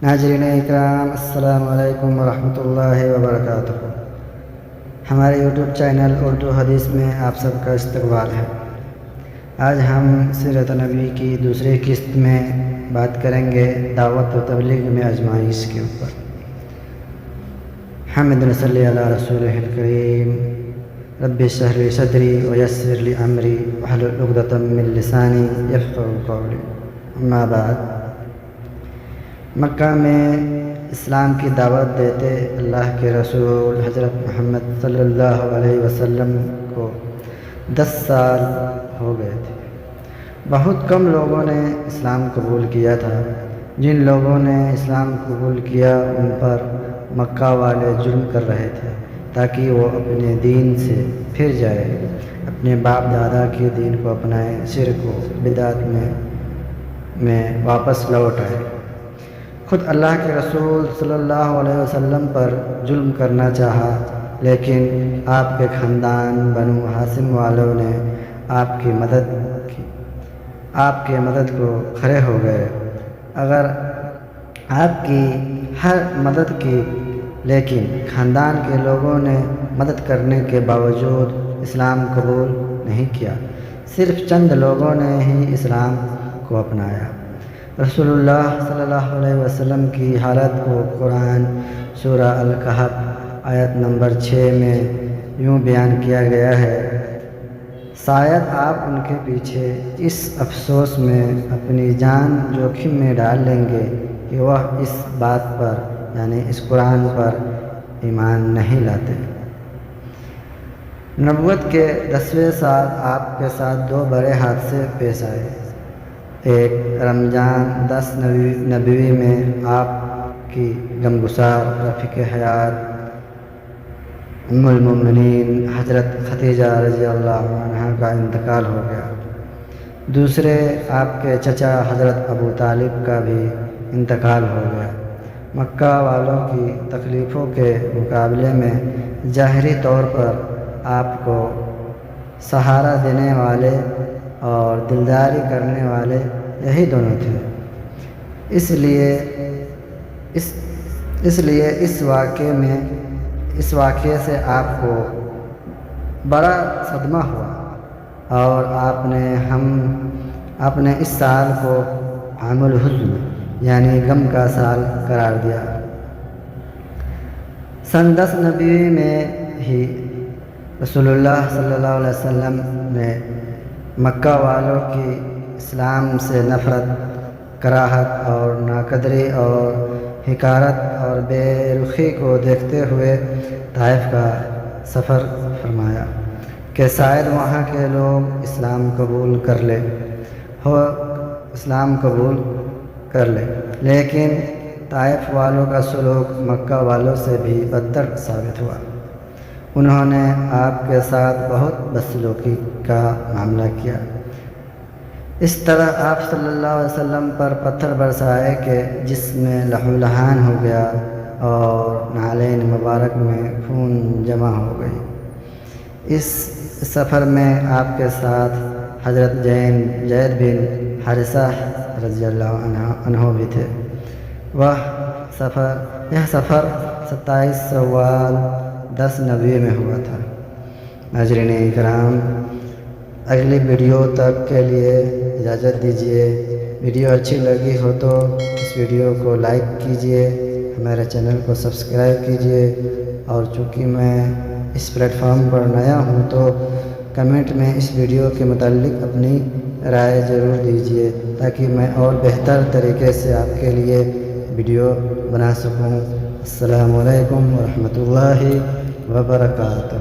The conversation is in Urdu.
ناظرین اکرام، السلام علیکم ورحمۃ اللہ وبرکاتہ۔ ہمارے یوٹیوب چینل اردو حدیث میں آپ سب کا استقبال ہے۔ آج ہم سیرت نبی کی دوسری قسط میں بات کریں گے دعوت و تبلیغ میں آزمائش کے اوپر۔ حمد صلی علی رسول الکریم، رب اشرح لی صدری ویسر لی امری واحلل عقدۃ من لسانی یفقہوا قولی، اما بعد۔ مکہ میں اسلام کی دعوت دیتے اللہ کے رسول حضرت محمد صلی اللہ علیہ وسلم کو 10 سال ہو گئے تھے۔ بہت کم لوگوں نے اسلام قبول کیا تھا۔ جن لوگوں نے اسلام قبول کیا ان پر مکہ والے ظلم کر رہے تھے تاکہ وہ اپنے دین سے پھر جائے، اپنے باپ دادا کے دین کو اپنائے، شرک و بدعت میں واپس لوٹ آئے۔ خود اللہ کے رسول صلی اللہ علیہ وسلم پر ظلم کرنا چاہا، لیکن آپ کے خاندان بنو ہاشم والوں نے آپ کی مدد کو کھڑے ہو گئے۔ اگر آپ کی ہر مدد کی، لیکن خاندان کے لوگوں نے مدد کرنے کے باوجود اسلام قبول نہیں کیا۔ صرف چند لوگوں نے ہی اسلام کو اپنایا۔ رسول اللہ صلی اللہ علیہ وسلم کی حالت کو قرآن سورہ الکہف آیت نمبر 6 میں یوں بیان کیا گیا ہے: شاید آپ ان کے پیچھے اس افسوس میں اپنی جان جوخم میں ڈال لیں گے کہ وہ اس بات پر یعنی اس قرآن پر ایمان نہیں لاتے۔ نبوت کے 10ویں سال آپ کے ساتھ 2 بڑے حادثے پیش آئے۔ ایک رمضان 10 نبوی میں آپ کی غمگسار رفیق حیات ام المؤمنین حضرت خدیجہ رضی اللہ عنہا کا انتقال ہو گیا۔ دوسرے آپ کے چچا حضرت ابو طالب کا بھی انتقال ہو گیا۔ مکہ والوں کی تکلیفوں کے مقابلے میں ظاہری طور پر آپ کو سہارا دینے والے اور دلداری کرنے والے یہی دونوں تھے۔ اس لیے اس واقعے سے آپ کو بڑا صدمہ ہوا اور آپ نے اس سال کو عام الحزن یعنی غم کا سال قرار دیا۔ سن 10 نبوی میں ہی رسول اللہ صلی اللہ علیہ وسلم نے مکہ والوں کی اسلام سے نفرت، کراہت اور ناقدری اور حقارت اور بے رخی کو دیکھتے ہوئے طائف کا سفر فرمایا کہ شاید وہاں کے لوگ اسلام قبول کر لے، لیکن طائف والوں کا سلوک مکہ والوں سے بھی بدتر ثابت ہوا۔ انہوں نے آپ کے ساتھ بہت بدسلوکی کا معاملہ کیا۔ اس طرح آپ صلی اللہ علیہ وسلم پر پتھر برسائے کہ جس میں لہو لہان ہو گیا اور نعلین مبارک میں خون جمع ہو گئی۔ اس سفر میں آپ کے ساتھ حضرت زید بن حارثہ رضی اللہ عنہ بھی تھے۔ یہ سفر 27 شوال 10 نبوی میں ہوا تھا۔ ناظرین اکرام، اگلی ویڈیو تک کے لیے اجازت دیجیے۔ ویڈیو اچھی لگی ہو تو اس ویڈیو کو لائک کیجیے، ہمارے چینل کو سبسکرائب کیجیے، اور چونکہ میں اس پلیٹ فارم پر نیا ہوں تو کمنٹ میں اس ویڈیو کے متعلق اپنی رائے ضرور دیجیے تاکہ میں اور بہتر طریقے سے آپ کے لیے ویڈیو بنا سکوں۔ السلام علیکم ورحمۃ اللہ وبرکاتہ۔